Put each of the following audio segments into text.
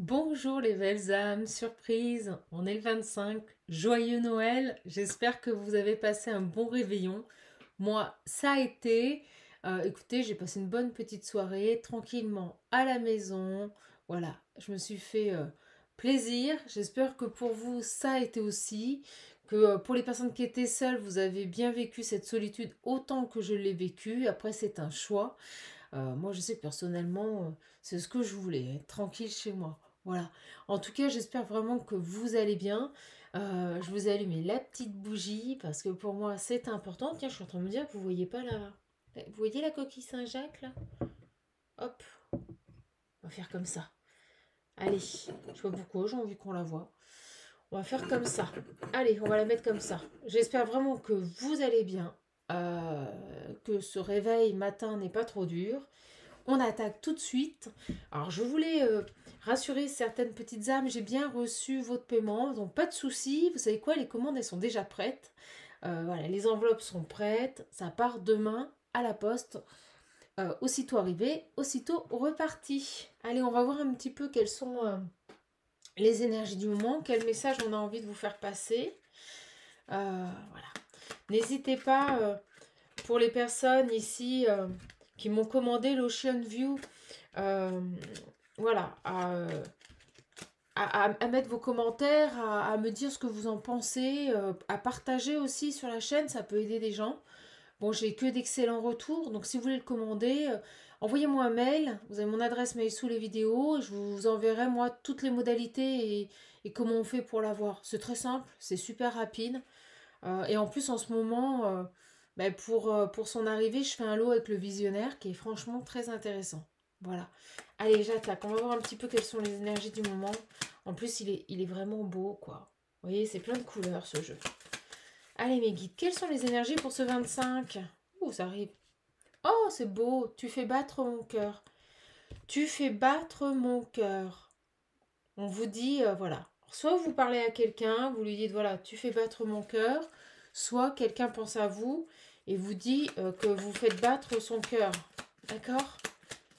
Bonjour les belles âmes, surprise, on est le 25, joyeux Noël, j'espère que vous avez passé un bon réveillon. Moi, ça a été, écoutez, j'ai passé une bonne petite soirée, tranquillement à la maison, voilà, je me suis fait plaisir, j'espère que pour vous, ça a été aussi, que pour les personnes qui étaient seules, vous avez bien vécu cette solitude autant que je l'ai vécu, après c'est un choix. Moi, je sais que personnellement, c'est ce que je voulais, être tranquille chez moi. Voilà. En tout cas, j'espère vraiment que vous allez bien. Je vous ai allumé la petite bougie parce que pour moi, c'est important. Tiens, je suis en train de me dire que vous voyez pas la... Vous voyez la coquille Saint-Jacques, là? Hop, on va faire comme ça. Allez, je sais pas pourquoi, j'ai envie qu'on la voit. On va faire comme ça. Allez, on va la mettre comme ça. J'espère vraiment que vous allez bien, que ce réveil matin n'est pas trop dur. On attaque tout de suite. Alors, je voulais rassurer certaines petites âmes. J'ai bien reçu votre paiement, donc pas de souci. Vous savez quoi, les commandes, elles sont déjà prêtes. Voilà, les enveloppes sont prêtes. Ça part demain à la poste. Aussitôt arrivé, aussitôt reparti. Allez, on va voir un petit peu quelles sont les énergies du moment, quel message on a envie de vous faire passer. Voilà. N'hésitez pas, pour les personnes ici qui m'ont commandé l'Ocean View, euh, voilà, à mettre vos commentaires, à me dire ce que vous en pensez, à partager aussi sur la chaîne, ça peut aider des gens. Bon, j'ai que d'excellents retours, donc si vous voulez le commander, envoyez-moi un mail, vous avez mon adresse mail sous les vidéos, et je vous enverrai moi toutes les modalités et comment on fait pour l'avoir. C'est très simple, c'est super rapide, et en plus en ce moment, ben, pour son arrivée, je fais un lot avec le visionnaire qui est franchement très intéressant. Voilà. Allez, j'attaque. On va voir un petit peu quelles sont les énergies du moment. En plus, il est vraiment beau, quoi. Vous voyez, c'est plein de couleurs, ce jeu. Allez, mes guides, quelles sont les énergies pour ce 25? Ouh, ça arrive. Oh, c'est beau. Tu fais battre mon cœur. Tu fais battre mon cœur. On vous dit, voilà. Soit vous parlez à quelqu'un, vous lui dites, voilà, tu fais battre mon cœur. Soit quelqu'un pense à vous et vous dit que vous faites battre son cœur. D'accord?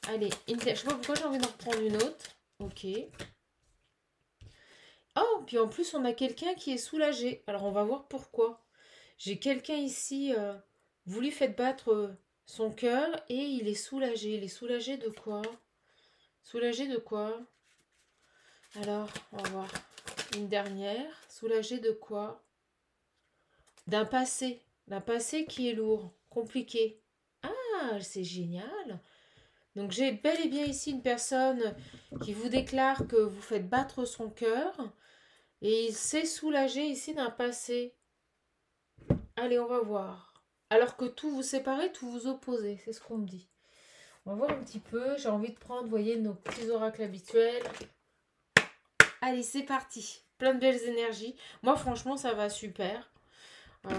Allez, je sais pas pourquoi j'ai envie d'en reprendre une autre. Ok. Oh, puis en plus, on a quelqu'un qui est soulagé. Alors, on va voir pourquoi. J'ai quelqu'un ici, vous lui faites battre son cœur et il est soulagé. Il est soulagé de quoi? Soulagé de quoi? Alors, on va voir. Une dernière. Soulagé de quoi? D'un passé. D'un passé qui est lourd, compliqué. Ah, c'est génial. Donc j'ai bel et bien ici une personne qui vous déclare que vous faites battre son cœur et il s'est soulagé ici d'un passé. Allez, on va voir. Alors que tout vous séparez, tout vous opposez, c'est ce qu'on me dit. On va voir un petit peu. J'ai envie de prendre, vous voyez, nos petits oracles habituels. Allez, c'est parti. Plein de belles énergies. Moi, franchement, ça va super. Euh,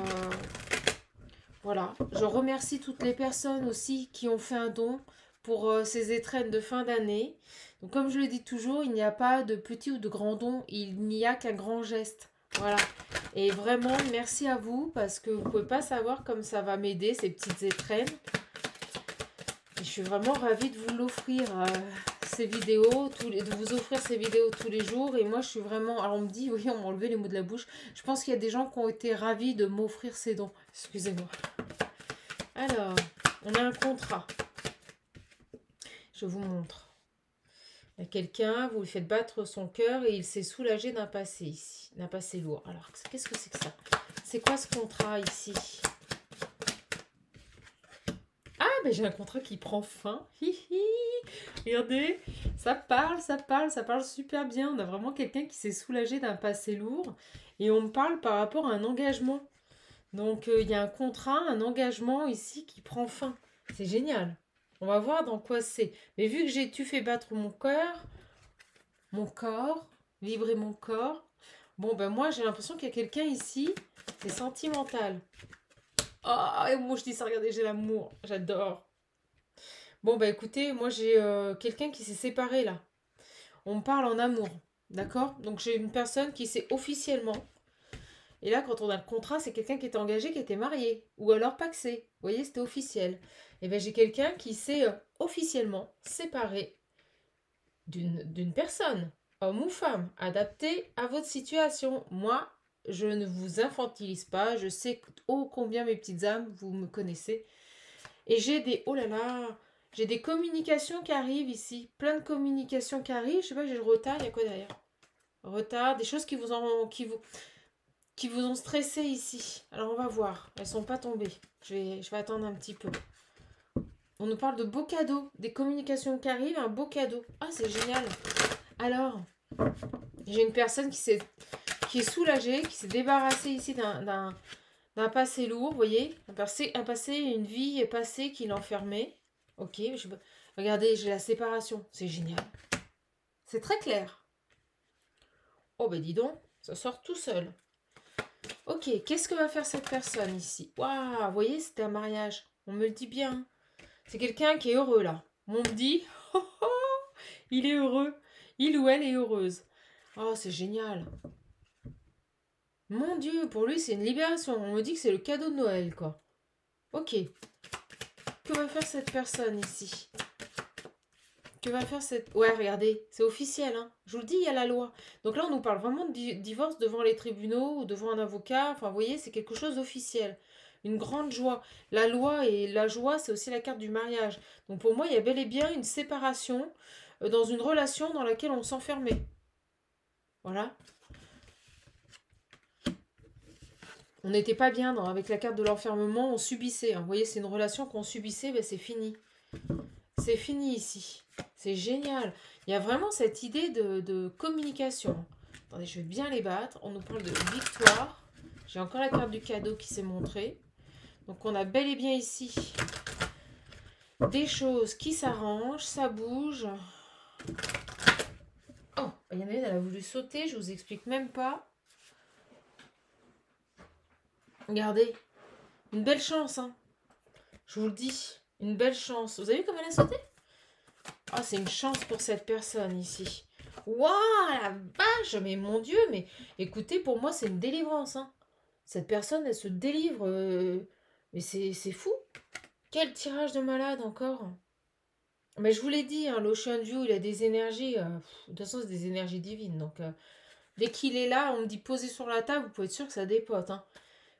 voilà. Je remercie toutes les personnes aussi qui ont fait un don pour ces étrennes de fin d'année. Donc, comme je le dis toujours, il n'y a pas de petit ou de grand don. Il n'y a qu'un grand geste. Voilà. Et vraiment, merci à vous parce que vous ne pouvez pas savoir comme ça va m'aider, ces petites étrennes. Et je suis vraiment ravie de vous l'offrir, ces vidéos, de vous offrir ces vidéos tous les jours. Et moi, je suis vraiment... Alors, on me dit, oui, on m'a enlevé les mots de la bouche. Je pense qu'il y a des gens qui ont été ravis de m'offrir ces dons. Excusez-moi. Alors, on a un contrat. Je vous montre. Il y a quelqu'un, vous lui faites battre son cœur et il s'est soulagé d'un passé ici. D'un passé lourd. Alors, qu'est-ce que c'est que ça? C'est quoi ce contrat ici? Ah, ben j'ai un contrat qui prend fin. Regardez, ça parle super bien. On a vraiment quelqu'un qui s'est soulagé d'un passé lourd. Et on me parle par rapport à un engagement. Donc, il y a un contrat, un engagement ici qui prend fin. C'est génial. On va voir dans quoi c'est. Mais vu que j'ai tu fait battre mon corps, vibrer mon corps. Bon, ben moi, j'ai l'impression qu'il y a quelqu'un ici. C'est sentimental. Oh, et moi je dis ça, regardez, j'ai l'amour. J'adore. Bon, bah écoutez, moi j'ai quelqu'un qui s'est séparé là. On me parle en amour, d'accord? Donc j'ai une personne qui s'est officiellement. Et là, quand on a le contrat, c'est quelqu'un qui était engagé, qui était marié. Ou alors pacsé. Vous voyez, c'était officiel. Et bien j'ai quelqu'un qui s'est officiellement séparé d'une personne. homme ou femme, adapté à votre situation. Moi, je ne vous infantilise pas. Je sais ô combien mes petites âmes, vous me connaissez. Et j'ai des... Oh là là, j'ai des communications qui arrivent ici. Plein de communications qui arrivent. Je sais pas, j'ai le retard. Il y a quoi derrière? Retard, des choses qui vous ont stressé ici. Alors on va voir. Elles sont pas tombées. Je vais attendre un petit peu. On nous parle de beaux cadeaux. Des communications qui arrivent, un beau cadeau. Ah, c'est génial. Alors, j'ai une personne qui est soulagée, qui s'est débarrassée ici d'un passé lourd, vous voyez, un passé, une vie passée qui l'enfermait. Ok, regardez, j'ai la séparation, c'est génial. C'est très clair. Oh ben dis donc, ça sort tout seul. Ok, qu'est-ce que va faire cette personne ici? Waouh, vous voyez, c'était un mariage. On me le dit bien. C'est quelqu'un qui est heureux là. On me dit, oh, oh, il est heureux. Il ou elle est heureuse. Oh, c'est génial. Mon Dieu, pour lui, c'est une libération. On me dit que c'est le cadeau de Noël, quoi. Ok. Que va faire cette personne ici? Que va faire cette... Ouais, regardez, c'est officiel, hein. Je vous le dis, il y a la loi. Donc là, on nous parle vraiment de divorce devant les tribunaux ou devant un avocat. Enfin, vous voyez, c'est quelque chose d'officiel. Une grande joie. La loi et la joie, c'est aussi la carte du mariage. Donc pour moi, il y a bel et bien une séparation dans une relation dans laquelle on s'enfermait. Voilà. On n'était pas bien avec la carte de l'enfermement, on subissait. Hein. Vous voyez, c'est une relation qu'on subissait, ben c'est fini. C'est fini ici. C'est génial. Il y a vraiment cette idée de communication. Attendez, je vais bien les battre. On nous parle de victoire. J'ai encore la carte du cadeau qui s'est montrée. Donc on a bel et bien ici des choses qui s'arrangent, ça bouge. Oh, il y en a une, elle a voulu sauter, je vous explique même pas. Regardez, une belle chance, hein. Je vous le dis, une belle chance. Vous avez vu comme elle a sauté? Ah, c'est une chance pour cette personne ici. Waouh, la vache, mais mon Dieu, mais écoutez, pour moi, c'est une délivrance, hein. Cette personne, elle se délivre. Mais c'est fou. Quel tirage de malade encore. Mais je vous l'ai dit, hein, l'Ocean View, il a des énergies. De toute façon, c'est des énergies divines. Donc, dès qu'il est là, on me dit poser sur la table, vous pouvez être sûr que ça dépote, hein.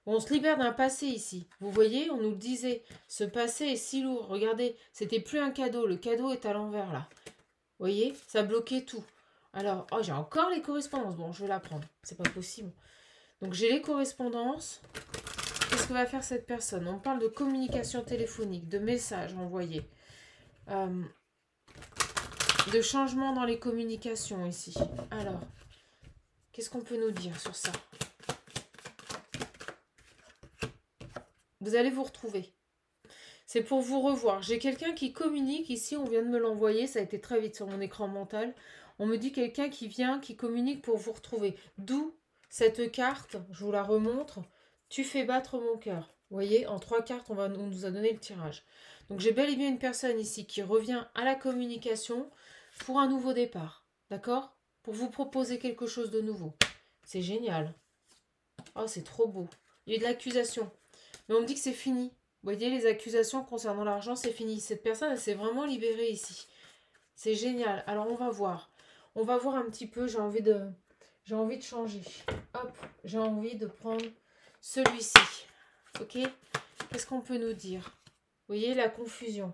On se libère d'un passé ici. Vous voyez, on nous le disait. Ce passé est si lourd. Regardez, c'était plus un cadeau. Le cadeau est à l'envers, là. Vous voyez, ça bloquait tout. Alors, oh, j'ai encore les correspondances. Bon, je vais la prendre. C'est pas possible. Donc, j'ai les correspondances. Qu'est-ce que va faire cette personne? On parle de communication téléphonique, de messages envoyés. De changement dans les communications ici. Alors, qu'est-ce qu'on peut nous dire sur ça? Vous allez vous retrouver. C'est pour vous revoir. J'ai quelqu'un qui communique ici, on vient de me l'envoyer, ça a été très vite sur mon écran mental. On me dit quelqu'un qui vient, qui communique pour vous retrouver. D'où cette carte, je vous la remontre. Tu fais battre mon cœur. Vous voyez, en 3 cartes, on nous a donné le tirage. Donc j'ai bel et bien une personne ici qui revient à la communication pour un nouveau départ. D'accord? Pour vous proposer quelque chose de nouveau. C'est génial. Oh, c'est trop beau. Il y a eu de l'accusation. Mais on me dit que c'est fini. Vous voyez, les accusations concernant l'argent, c'est fini. Cette personne, elle s'est vraiment libérée ici. C'est génial. Alors, on va voir. On va voir un petit peu. J'ai envie de changer. Hop, j'ai envie de prendre celui-ci. Ok? Qu'est-ce qu'on peut nous dire? Vous voyez, la confusion.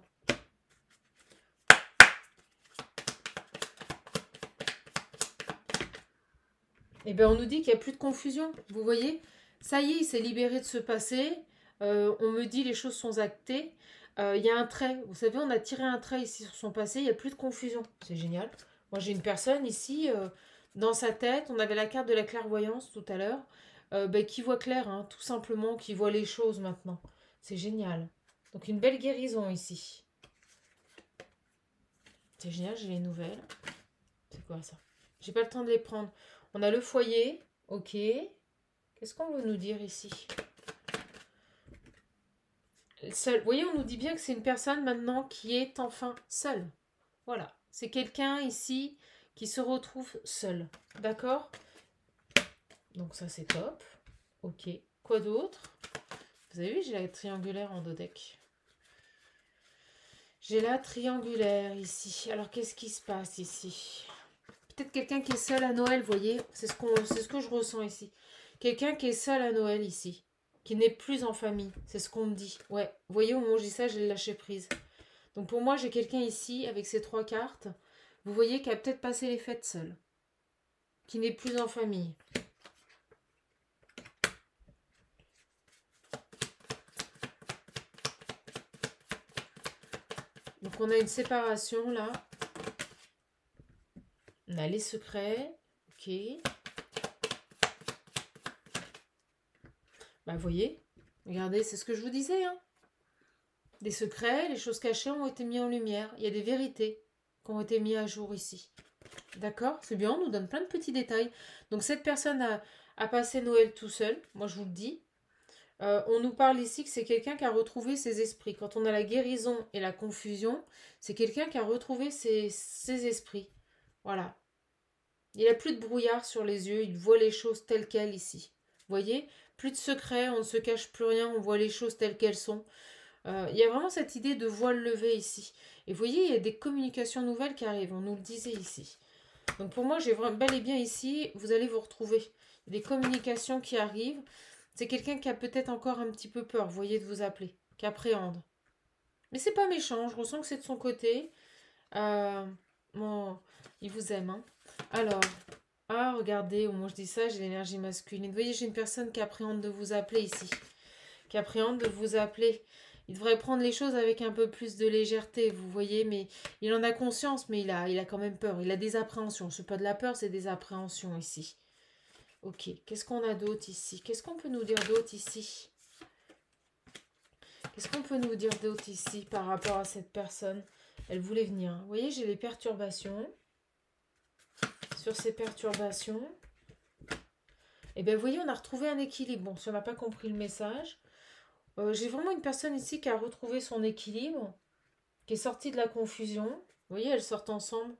Eh bien, on nous dit qu'il n'y a plus de confusion. Vous voyez? Ça y est, il s'est libéré de ce passé. On me dit les choses sont actées. Il y a un trait. Vous savez, on a tiré un trait ici sur son passé. Il n'y a plus de confusion. C'est génial. Moi, j'ai une personne ici, dans sa tête. On avait la carte de la clairvoyance tout à l'heure. Qui voit clair, hein, tout simplement, qui voit les choses maintenant. C'est génial. Donc, une belle guérison ici. C'est génial, j'ai les nouvelles. C'est quoi ça? J'ai pas le temps de les prendre. On a le foyer. Ok. Qu'est-ce qu'on veut nous dire ici? Seul. Vous voyez, on nous dit bien que c'est une personne maintenant qui est enfin seule. Voilà. C'est quelqu'un ici qui se retrouve seul. D'accord? Donc ça, c'est top. Ok. Quoi d'autre? Vous avez vu, j'ai la triangulaire en dodeck. J'ai la triangulaire ici. Alors, qu'est-ce qui se passe ici? peut-être quelqu'un qui est seul à Noël, vous voyez. C'est ce que je ressens ici. Quelqu'un qui est seul à Noël ici. Qui n'est plus en famille. C'est ce qu'on me dit. Ouais, vous voyez, au moment où je dis ça, j'ai lâché prise. Donc pour moi, j'ai quelqu'un ici, avec ces 3 cartes. Vous voyez, qui a peut-être passé les fêtes seul. Qui n'est plus en famille. Donc on a une séparation là. On a les secrets. Ok. Bah vous voyez. Regardez, c'est ce que je vous disais. Hein. Des secrets, les choses cachées ont été mis en lumière. Il y a des vérités qui ont été mises à jour ici. D'accord? C'est bien, on nous donne plein de petits détails. Donc cette personne a passé Noël tout seul. Moi je vous le dis. On nous parle ici que c'est quelqu'un qui a retrouvé ses esprits. Quand on a la guérison et la confusion, c'est quelqu'un qui a retrouvé ses esprits. Voilà. Il n'a plus de brouillard sur les yeux, il voit les choses telles quelles ici. Vous voyez? Plus de secrets, on ne se cache plus rien, on voit les choses telles qu'elles sont. Il y a vraiment cette idée de voile levé ici. Et vous voyez, il y a des communications nouvelles qui arrivent, on nous le disait ici. Donc pour moi, j'ai vraiment bel et bien ici, vous allez vous retrouver. Il y a des communications qui arrivent. C'est quelqu'un qui a peut-être encore un petit peu peur, vous voyez, de vous appeler, qui appréhende. Mais c'est pas méchant, je ressens que c'est de son côté. Bon, il vous aime. Hein. Alors, regardez, au moment où je dis ça, j'ai l'énergie masculine. Vous voyez, j'ai une personne qui appréhende de vous appeler ici. Qui appréhende de vous appeler. Il devrait prendre les choses avec un peu plus de légèreté, vous voyez, mais il en a conscience, mais il a quand même peur. Il a des appréhensions. C'est pas de la peur, c'est des appréhensions ici. Ok, qu'est-ce qu'on a d'autre ici? Qu'est-ce qu'on peut nous dire d'autre ici? Qu'est-ce qu'on peut nous dire d'autre ici par rapport à cette personne? Elle voulait venir. Vous voyez, j'ai les perturbations. Sur ces perturbations, et bien vous voyez, on a retrouvé un équilibre. Bon, si on n'a pas compris le message, j'ai vraiment une personne ici qui a retrouvé son équilibre, qui est sortie de la confusion. Vous voyez, elles sortent ensemble.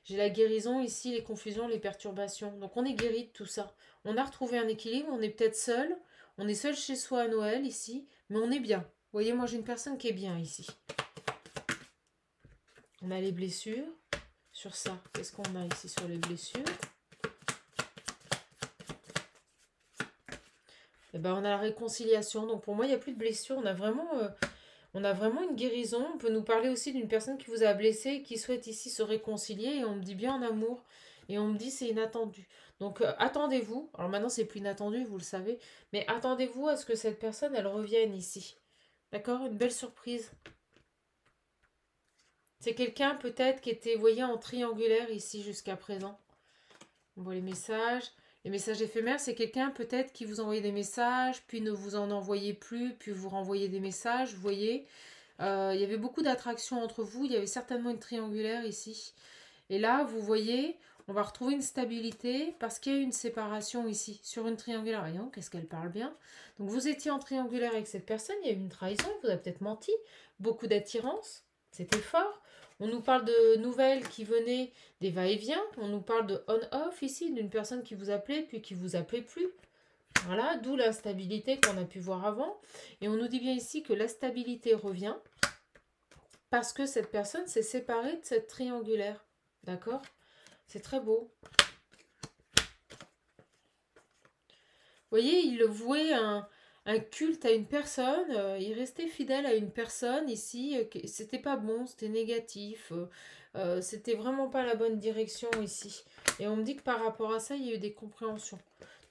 J'ai la guérison ici, les confusions, les perturbations. Donc on est guéri de tout ça. On a retrouvé un équilibre, on est peut-être seul. On est seul chez soi à Noël ici, mais on est bien. Vous voyez, moi j'ai une personne qui est bien ici. On a les blessures. Sur ça, qu'est-ce qu'on a ici sur les blessures? Et ben on a la réconciliation. Donc pour moi, il n'y a plus de blessures. On a vraiment une guérison. On peut nous parler aussi d'une personne qui vous a blessé et qui souhaite ici se réconcilier. Et on me dit bien en amour. Et on me dit c'est inattendu. Donc attendez-vous. Alors maintenant, c'est plus inattendu, vous le savez. Mais attendez-vous à ce que cette personne, elle revienne ici. D'accord? Une belle surprise. C'est quelqu'un peut-être qui était, vous voyez, en triangulaire ici jusqu'à présent. On voit les messages. Les messages éphémères, c'est quelqu'un peut-être qui vous envoyait des messages, puis ne vous en envoyait plus, puis vous renvoyez des messages, vous voyez. Il y avait beaucoup d'attraction entre vous, il y avait certainement une triangulaire ici. Et là, vous voyez, on va retrouver une stabilité parce qu'il y a eu une séparation ici, sur une triangulaire. Voyons, qu'est-ce qu'elle parle bien. Donc vous étiez en triangulaire avec cette personne, il y a eu une trahison, il vous a peut-être menti, beaucoup d'attirance, c'était fort. On nous parle de nouvelles qui venaient des va-et-vient. On nous parle de on-off ici, d'une personne qui vous appelait puis qui vous appelait plus. Voilà, d'où l'instabilité qu'on a pu voir avant. Et on nous dit bien ici que la stabilité revient parce que cette personne s'est séparée de cette triangulaire. D'accord? C'est très beau. Vous voyez, il vouait un culte à une personne, il restait fidèle à une personne ici, c'était pas bon, c'était négatif, c'était vraiment pas la bonne direction ici. Et on me dit que par rapport à ça, il y a eu des compréhensions.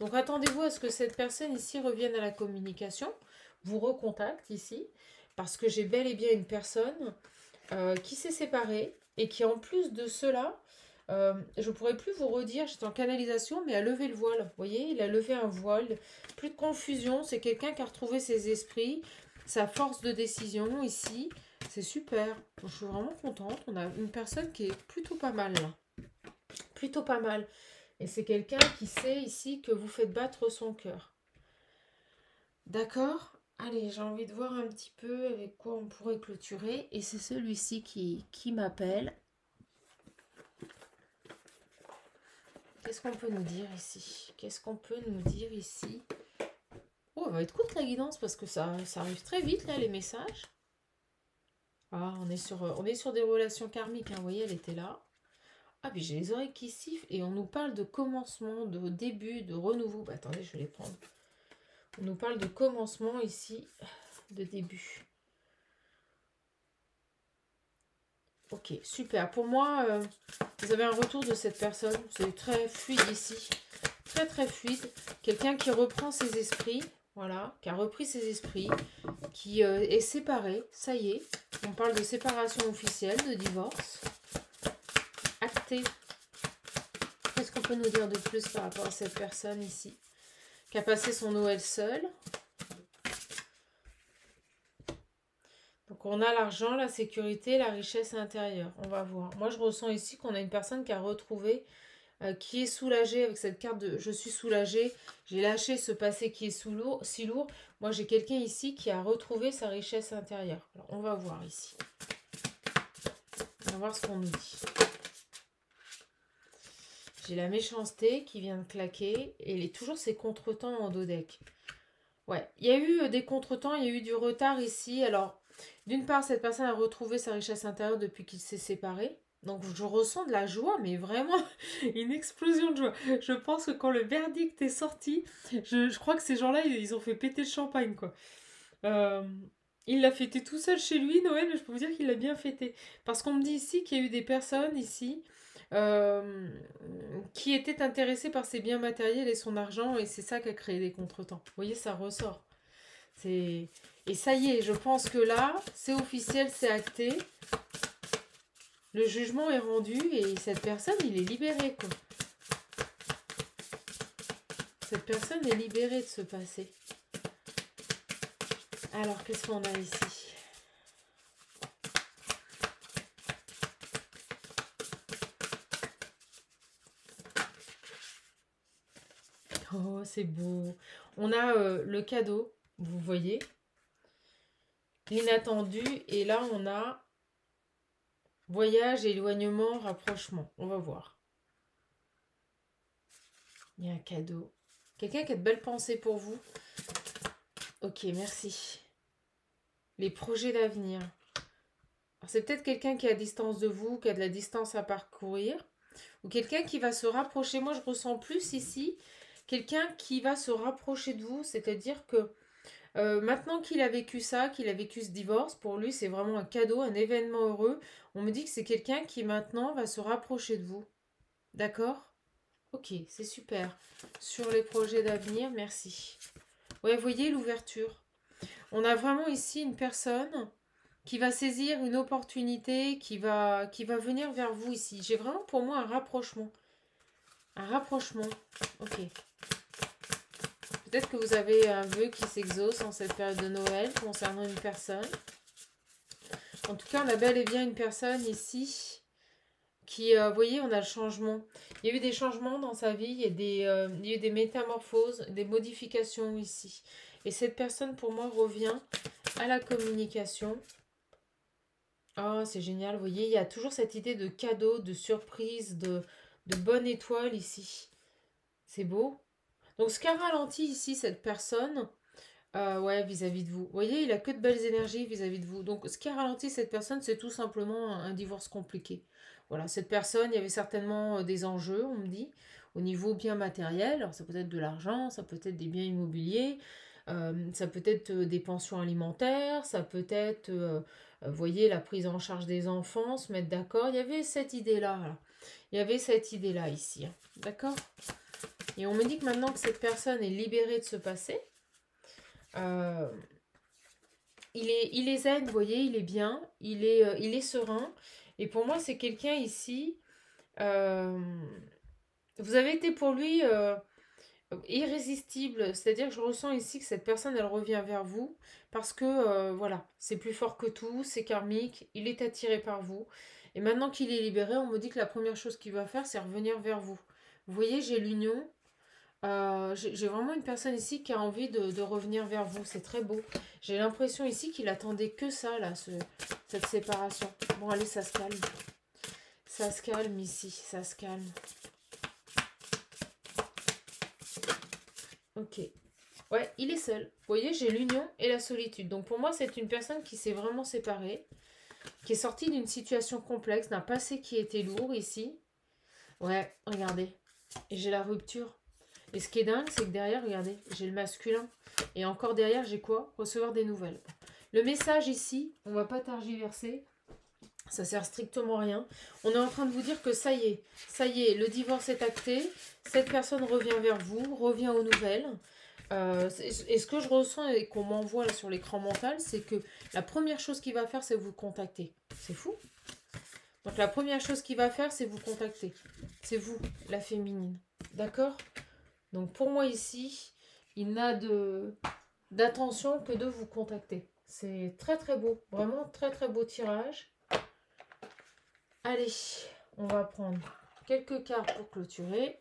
Donc attendez-vous à ce que cette personne ici revienne à la communication, vous recontacte ici, parce que j'ai bel et bien une personne qui s'est séparée et qui en plus de cela, je ne pourrais plus vous redire, j'étais en canalisation, mais a levé le voile. Vous voyez, il a levé un voile. Plus de confusion, c'est quelqu'un qui a retrouvé ses esprits, sa force de décision ici. C'est super. Je suis vraiment contente. On a une personne qui est plutôt pas mal là. Plutôt pas mal. Et c'est quelqu'un qui sait ici que vous faites battre son cœur. D'accord? Allez, j'ai envie de voir un petit peu avec quoi on pourrait clôturer. Et c'est celui-ci qui m'appelle. Qu'est-ce qu'on peut nous dire ici? Qu'est-ce qu'on peut nous dire ici? Oh, elle va être courte la guidance parce que ça arrive très vite là, les messages. Ah, on est sur des relations karmiques, hein, vous voyez, elle était là. Ah, puis j'ai les oreilles qui sifflent et on nous parle de commencement, de début, de renouveau. Bah, attendez, je vais les prendre. On nous parle de commencement ici, de début. Ok, super. Pour moi, vous avez un retour de cette personne. C'est très fluide ici. Très, très fluide. Quelqu'un qui reprend ses esprits. Voilà, qui a repris ses esprits. Qui est séparé. Ça y est. On parle de séparation officielle, de divorce. Acté. Qu'est-ce qu'on peut nous dire de plus par rapport à cette personne ici? Qui a passé son Noël seul. Donc on a l'argent, la sécurité, la richesse intérieure. On va voir. Moi je ressens ici qu'on a une personne qui a retrouvé, qui est soulagée avec cette carte de je suis soulagée. J'ai lâché ce passé qui est si lourd. Moi j'ai quelqu'un ici qui a retrouvé sa richesse intérieure. Alors on va voir ici. On va voir ce qu'on nous dit. J'ai la méchanceté qui vient de claquer. Et il est toujours ces contretemps en dos deck. Ouais, il y a eu des contretemps, il y a eu du retard ici. Alors, d'une part, cette personne a retrouvé sa richesse intérieure depuis qu'il s'est séparé. Donc, je ressens de la joie, mais vraiment une explosion de joie. Je pense que quand le verdict est sorti, je crois que ces gens-là, ils ont fait péter le champagne, quoi. Euh, il l'a fêté tout seul chez lui, Noël, mais je peux vous dire qu'il l'a bien fêté. Parce qu'on me dit ici qu'il y a eu des personnes ici euh, qui étaient intéressées par ses biens matériels et son argent, et c'est ça qui a créé des contretemps. Vous voyez, ça ressort. Et ça y est, je pense que là, c'est officiel, c'est acté. Le jugement est rendu et cette personne, il est libéré, quoi. Cette personne est libérée de ce passé. Alors, qu'est-ce qu'on a ici? Oh, c'est beau. On a le cadeau, vous voyez. L'inattendu. Et là, on a voyage, éloignement, rapprochement. On va voir. Il y a un cadeau. Quelqu'un qui a de belles pensées pour vous. Ok, merci. Les projets d'avenir. C'est peut-être quelqu'un qui est à distance de vous, qui a de la distance à parcourir. Ou quelqu'un qui va se rapprocher. Moi, je ressens plus ici. Quelqu'un qui va se rapprocher de vous. C'est-à-dire que maintenant qu'il a vécu ça, qu'il a vécu ce divorce, pour lui, c'est vraiment un cadeau, un événement heureux. On me dit que c'est quelqu'un qui maintenant va se rapprocher de vous. D'accord? Ok, c'est super. Sur les projets d'avenir, merci. Ouais, vous voyez l'ouverture. On a vraiment ici une personne qui va saisir une opportunité, qui va venir vers vous ici. J'ai vraiment pour moi un rapprochement. Un rapprochement. Ok. Peut-être que vous avez un vœu qui s'exauce en cette période de Noël concernant une personne. En tout cas, on a bel et bien une personne ici qui, vous voyez, on a le changement. Il y a eu des changements dans sa vie, il y a eu des métamorphoses, des modifications ici. Et cette personne, pour moi, revient à la communication. Oh, c'est génial, vous voyez, il y a toujours cette idée de cadeau, de surprise, de bonne étoile ici. C'est beau. Donc, ce qu'a ralenti ici, cette personne, ouais, vis-à-vis de vous. Vous voyez, il a que de belles énergies vis-à-vis de vous. Donc, ce qui a ralenti cette personne, c'est tout simplement un divorce compliqué. Voilà, cette personne, il y avait certainement des enjeux, on me dit, au niveau bien matériel. Alors, ça peut être de l'argent, ça peut être des biens immobiliers, ça peut être des pensions alimentaires, ça peut être, vous voyez, la prise en charge des enfants, se mettre d'accord. Il y avait cette idée-là. Là. Il y avait cette idée-là ici. Hein. D'accord? Et on me dit que maintenant que cette personne est libérée de ce passé, euh, il est zen, vous voyez, il est bien, il est serein. Et pour moi, c'est quelqu'un ici, euh, vous avez été pour lui irrésistible. C'est-à-dire que je ressens ici que cette personne, elle revient vers vous parce que, voilà, c'est plus fort que tout, c'est karmique, il est attiré par vous. Et maintenant qu'il est libéré, on me dit que la première chose qu'il va faire, c'est revenir vers vous. Vous voyez, j'ai l'union. J'ai vraiment une personne ici qui a envie de revenir vers vous. C'est très beau. J'ai l'impression ici qu'il attendait que ça, là, cette séparation. Bon, allez, ça se calme. Ça se calme ici. Ça se calme. Ok. Ouais, il est seul. Vous voyez, j'ai l'union et la solitude. Donc pour moi, c'est une personne qui s'est vraiment séparée, qui est sortie d'une situation complexe, d'un passé qui était lourd ici. Ouais, regardez. Et j'ai la rupture. Et ce qui est dingue, c'est que derrière, regardez, j'ai le masculin. Et encore derrière, j'ai quoi? Recevoir des nouvelles. Le message ici, on va pas tergiverser. Ça sert strictement à rien. On est en train de vous dire que ça y est, le divorce est acté. Cette personne revient vers vous, revient aux nouvelles. Et ce que je ressens et qu'on m'envoie là sur l'écran mental, c'est que la première chose qu'il va faire, c'est vous contacter. C'est fou. Donc la première chose qu'il va faire, c'est vous contacter. C'est vous, la féminine. D'accord? Donc pour moi ici, il n'a d'attention que de vous contacter. C'est très très beau. Vraiment très très beau tirage. Allez, on va prendre quelques cartes pour clôturer.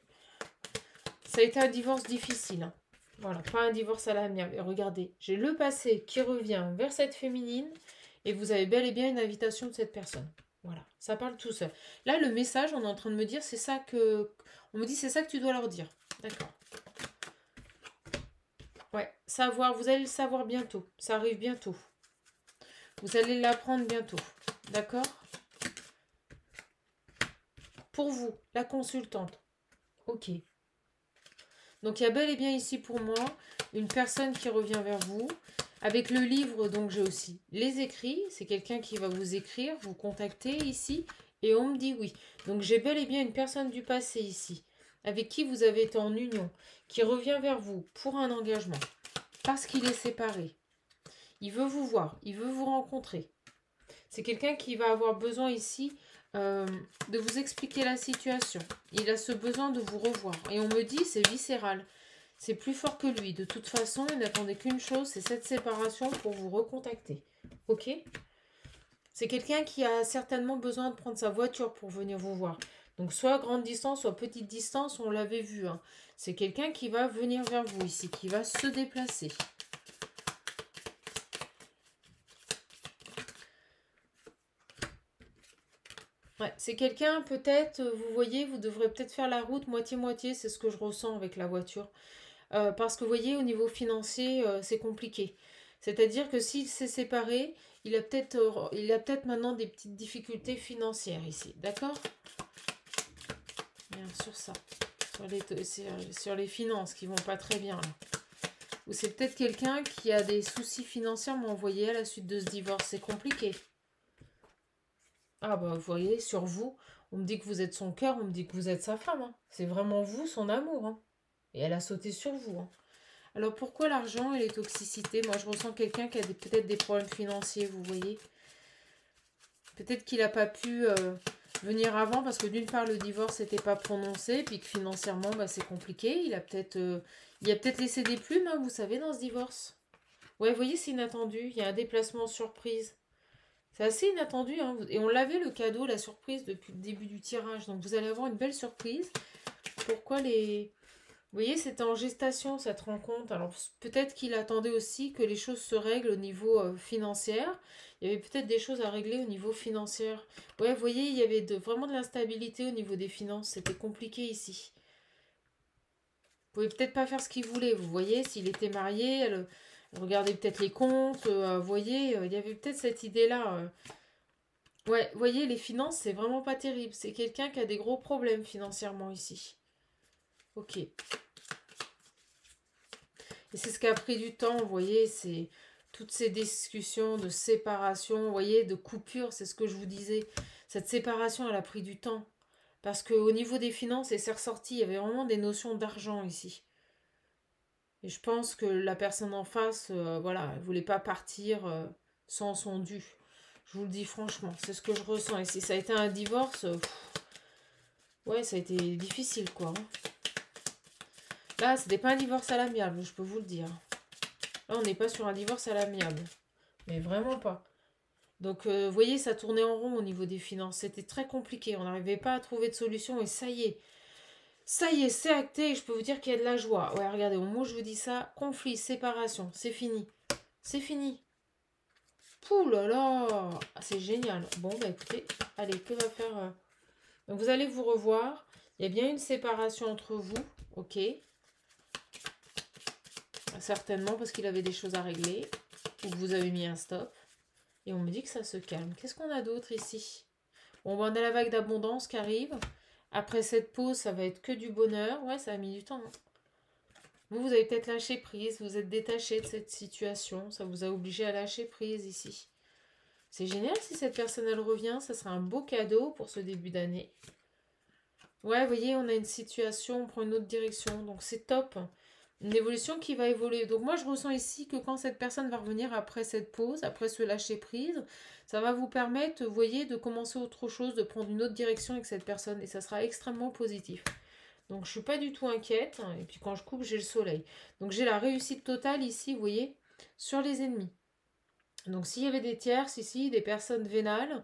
Ça a été un divorce difficile. Hein. Voilà, pas un divorce à l'amiable. Et regardez, j'ai le passé qui revient vers cette féminine et vous avez bel et bien une invitation de cette personne. Voilà, ça parle tout seul. Là, le message, on est en train de me dire, c'est ça que... On me dit, c'est ça que tu dois leur dire. D'accord. Ouais, savoir, vous allez le savoir bientôt. Ça arrive bientôt. Vous allez l'apprendre bientôt. D'accord? Pour vous, la consultante. Ok. Donc il y a bel et bien ici pour moi une personne qui revient vers vous. Avec le livre, donc j'ai aussi les écrits. C'est quelqu'un qui va vous écrire, vous contacter ici. Et on me dit oui. Donc j'ai bel et bien une personne du passé ici. Avec qui vous avez été en union. Qui revient vers vous pour un engagement. Parce qu'il est séparé. Il veut vous voir. Il veut vous rencontrer. C'est quelqu'un qui va avoir besoin ici de vous expliquer la situation. Il a ce besoin de vous revoir. Et on me dit, c'est viscéral. C'est plus fort que lui. De toute façon, il n'attendait qu'une chose, c'est cette séparation pour vous recontacter. Ok? C'est quelqu'un qui a certainement besoin de prendre sa voiture pour venir vous voir. Donc soit grande distance, soit petite distance, on l'avait vu. Hein. C'est quelqu'un qui va venir vers vous ici, qui va se déplacer. Ouais, c'est quelqu'un, peut-être, vous voyez, vous devrez peut-être faire la route moitié-moitié, c'est ce que je ressens avec la voiture. Parce que vous voyez, au niveau financier, c'est compliqué. C'est-à-dire que s'il s'est séparé, il a peut-être maintenant des petites difficultés financières ici. D'accord? Bien, sur ça. Sur les finances qui vont pas très bien. Là. Ou c'est peut-être quelqu'un qui a des soucis financiers, mais envoyé à la suite de ce divorce. C'est compliqué. Ah bah vous voyez, sur vous, on me dit que vous êtes son cœur, on me dit que vous êtes sa femme. Hein. C'est vraiment vous, son amour. Hein. Et elle a sauté sur vous. Hein. Alors pourquoi l'argent et les toxicités? Moi je ressens quelqu'un qui a peut-être des problèmes financiers, vous voyez. Peut-être qu'il n'a pas pu venir avant parce que d'une part le divorce n'était pas prononcé, puis que financièrement bah, c'est compliqué. Il a peut-être laissé des plumes, hein, vous savez, dans ce divorce. Ouais, vous voyez, c'est inattendu. Il y a un déplacement surprise. C'est assez inattendu. Hein. Et on l'avait le cadeau, la surprise, depuis le début du tirage. Donc vous allez avoir une belle surprise. Pourquoi les... Vous voyez, c'était en gestation cette rencontre. Alors peut-être qu'il attendait aussi que les choses se règlent au niveau financier. Il y avait peut-être des choses à régler au niveau financier. Ouais, vous voyez, il y avait vraiment de l'instabilité au niveau des finances. C'était compliqué ici. Vous pouvez peut-être pas faire ce qu'il voulait. Vous voyez, s'il était marié, elle regardait peut-être les comptes. Vous voyez, il y avait peut-être cette idée-là. Ouais, vous voyez, les finances, c'est vraiment pas terrible. C'est quelqu'un qui a des gros problèmes financièrement ici. Ok. Et c'est ce qui a pris du temps, vous voyez, c'est toutes ces discussions de séparation, vous voyez, de coupure, c'est ce que je vous disais. Cette séparation, elle a pris du temps. Parce qu'au niveau des finances, et c'est ressorti, il y avait vraiment des notions d'argent ici. Et je pense que la personne en face, voilà, elle voulait pas partir sans son dû. Je vous le dis franchement, c'est ce que je ressens ici. Ça a été un divorce, ouais, ça a été difficile, quoi. Hein. Là, c'était pas un divorce à l'amiable, je peux vous le dire. Là, on n'est pas sur un divorce à l'amiable. Mais vraiment pas. Donc, vous voyez, ça tournait en rond au niveau des finances. C'était très compliqué. On n'arrivait pas à trouver de solution. Et ça y est. Ça y est, c'est acté. Et je peux vous dire qu'il y a de la joie. Ouais, regardez, au moment où je vous dis ça, conflit, séparation, c'est fini. C'est fini. Pouh là là. Ah, c'est génial. Bon, bah écoutez, allez, que va faire... Donc, vous allez vous revoir. Il y a bien une séparation entre vous. Ok. Certainement parce qu'il avait des choses à régler. Ou que vous avez mis un stop. Et on me dit que ça se calme. Qu'est-ce qu'on a d'autre ici? Bon, ben, on a la vague d'abondance qui arrive. Après cette pause, ça va être que du bonheur. Ouais, ça a mis du temps, hein. Vous avez peut-être lâché prise, vous êtes détaché de cette situation. Ça vous a obligé à lâcher prise ici. C'est génial si cette personne, elle revient. Ça sera un beau cadeau pour ce début d'année. Ouais, vous voyez, on a une situation, on prend une autre direction. Donc, c'est top. Une évolution qui va évoluer. Donc, moi, je ressens ici que quand cette personne va revenir après cette pause, après ce lâcher prise, ça va vous permettre, vous voyez, de commencer autre chose, de prendre une autre direction avec cette personne. Et ça sera extrêmement positif. Donc, je ne suis pas du tout inquiète. Et puis, quand je coupe, j'ai le soleil. Donc, j'ai la réussite totale ici, vous voyez, sur les ennemis. Donc, s'il y avait des tierces ici, des personnes vénales,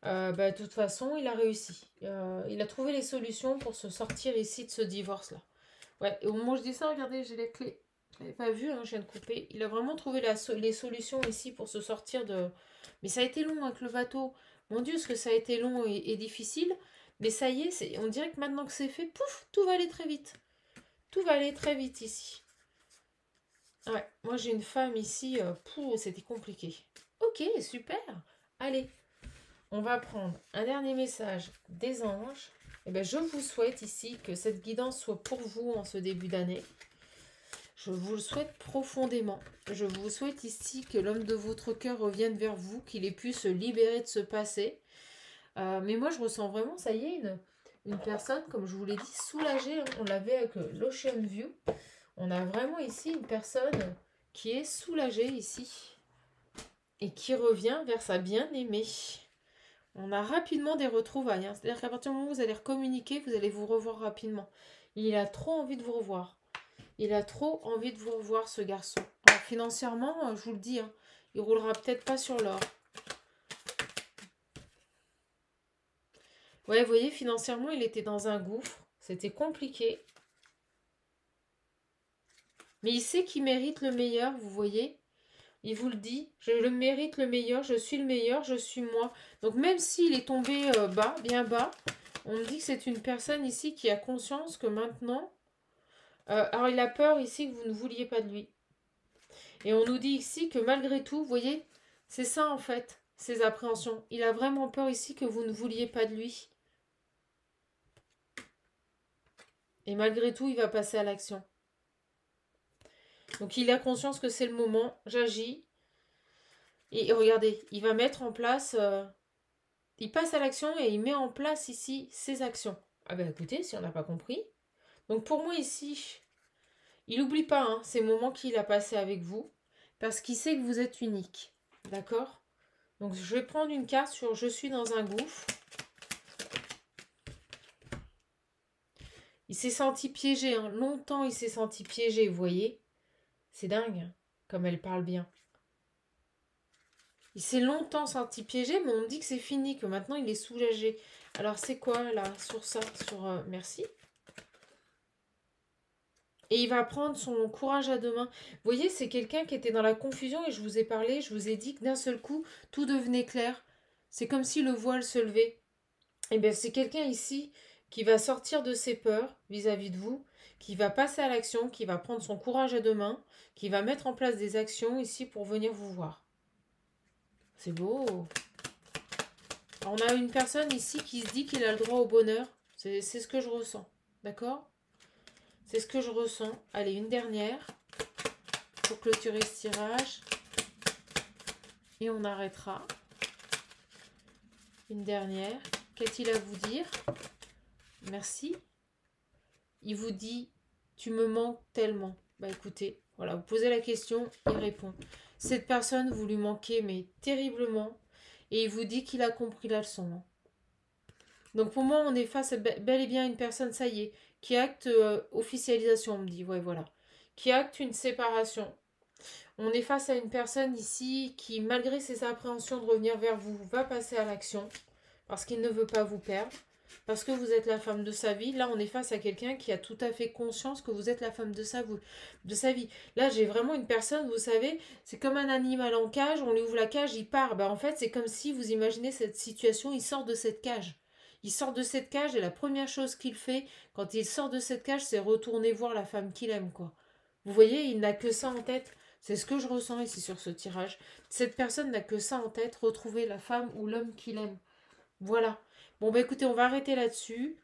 de toute façon, il a réussi. Il a trouvé les solutions pour se sortir ici de ce divorce-là. Ouais, et au moment où je dis ça, regardez, j'ai les clés. Je l'avais pas vu, hein, je viens de couper. Il a vraiment trouvé les solutions ici pour se sortir de... Mais ça a été long avec le bateau. Mon Dieu, ce que ça a été long et difficile. Mais ça y est, on dirait que maintenant que c'est fait, pouf, tout va aller très vite. Tout va aller très vite ici. Ouais, moi j'ai une femme ici, c'était compliqué. Ok, super. Allez, on va prendre un dernier message des anges. Eh bien, je vous souhaite ici que cette guidance soit pour vous en ce début d'année. Je vous le souhaite profondément. Je vous souhaite ici que l'homme de votre cœur revienne vers vous, qu'il ait pu se libérer de ce passé. Mais moi, je ressens vraiment, ça y est, une personne, comme je vous l'ai dit, soulagée. On l'avait avec l'Ocean View. On a vraiment ici une personne qui est soulagée ici et qui revient vers sa bien-aimée. On a rapidement des retrouvailles, hein. C'est-à-dire qu'à partir du moment où vous allez recommuniquer, vous allez vous revoir rapidement. Il a trop envie de vous revoir. Il a trop envie de vous revoir, ce garçon. Alors, financièrement, je vous le dis, hein, il roulera peut-être pas sur l'or. Ouais, vous voyez, financièrement, il était dans un gouffre. C'était compliqué. Mais il sait qu'il mérite le meilleur, vous voyez. Il vous le dit, je le mérite le meilleur, je suis le meilleur, je suis moi. Donc même s'il est tombé bas, bien bas, on me dit que c'est une personne ici qui a conscience que maintenant... alors il a peur ici que vous ne vouliez pas de lui. Et on nous dit ici que malgré tout, vous voyez, c'est ça en fait, ses appréhensions. Il a vraiment peur ici que vous ne vouliez pas de lui. Et malgré tout, il va passer à l'action. Donc il a conscience que c'est le moment, j'agis. Et regardez, il va mettre en place... il passe à l'action et il met en place ici ses actions. Ah ben écoutez, si on n'a pas compris. Donc pour moi ici, il n'oublie pas ces moments qu'il a passés avec vous, parce qu'il sait que vous êtes unique. D'accord? Donc je vais prendre une carte sur je suis dans un gouffre. Il s'est senti piégé, hein. Longtemps il s'est senti piégé, vous voyez? C'est dingue, hein, comme elle parle bien. Il s'est longtemps senti piégé, mais on me dit que c'est fini, que maintenant il est soulagé. Alors c'est quoi là, sur ça, merci. Et il va prendre son courage à deux mains. Vous voyez, c'est quelqu'un qui était dans la confusion et je vous ai parlé, je vous ai dit que d'un seul coup, tout devenait clair. C'est comme si le voile se levait. Et bien, c'est quelqu'un ici qui va sortir de ses peurs vis-à-vis de vous, qui va passer à l'action, qui va prendre son courage à deux mains, qui va mettre en place des actions ici pour venir vous voir. C'est beau. Alors, on a une personne ici qui se dit qu'il a le droit au bonheur. C'est ce que je ressens. D'accord ? C'est ce que je ressens. Allez, une dernière pour clôturer ce tirage. Et on arrêtera. Une dernière. Qu'a-t-il à vous dire? Merci. Il vous dit, tu me manques tellement. Bah écoutez, voilà, vous posez la question, il répond. Cette personne, vous lui manquez, mais terriblement. Et il vous dit qu'il a compris la leçon. Donc pour moi, on est face à bel et bien une personne, ça y est, qui acte officialisation, on me dit, ouais, voilà. Qui acte une séparation. On est face à une personne ici qui, malgré ses appréhensions de revenir vers vous, va passer à l'action. Parce qu'il ne veut pas vous perdre. Parce que vous êtes la femme de sa vie. Là, on est face à quelqu'un qui a tout à fait conscience que vous êtes la femme de sa vie. Là, j'ai vraiment une personne, vous savez, c'est comme un animal en cage. On lui ouvre la cage, il part. En fait, c'est comme si vous imaginez cette situation, il sort de cette cage. Il sort de cette cage et la première chose qu'il fait quand il sort de cette cage, c'est retourner voir la femme qu'il aime, quoi. Vous voyez, il n'a que ça en tête. C'est ce que je ressens ici sur ce tirage. Cette personne n'a que ça en tête, retrouver la femme ou l'homme qu'il aime. Voilà. Bon, écoutez, on va arrêter là-dessus.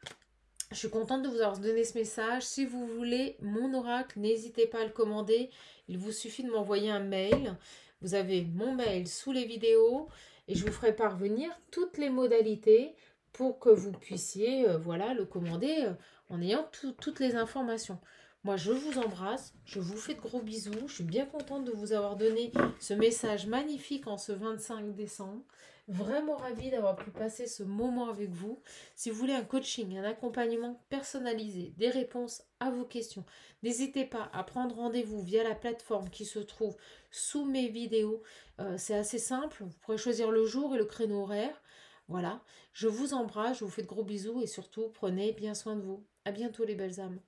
Je suis contente de vous avoir donné ce message. Si vous voulez mon oracle, n'hésitez pas à le commander. Il vous suffit de m'envoyer un mail. Vous avez mon mail sous les vidéos et je vous ferai parvenir toutes les modalités pour que vous puissiez voilà, le commander en ayant toutes les informations. Moi, je vous embrasse, je vous fais de gros bisous. Je suis bien contente de vous avoir donné ce message magnifique en ce 25 décembre. Vraiment ravie d'avoir pu passer ce moment avec vous. Si vous voulez un coaching, un accompagnement personnalisé, des réponses à vos questions, n'hésitez pas à prendre rendez-vous via la plateforme qui se trouve sous mes vidéos. C'est assez simple, vous pourrez choisir le jour et le créneau horaire. Voilà, je vous embrasse, je vous fais de gros bisous et surtout prenez bien soin de vous. À bientôt les belles âmes.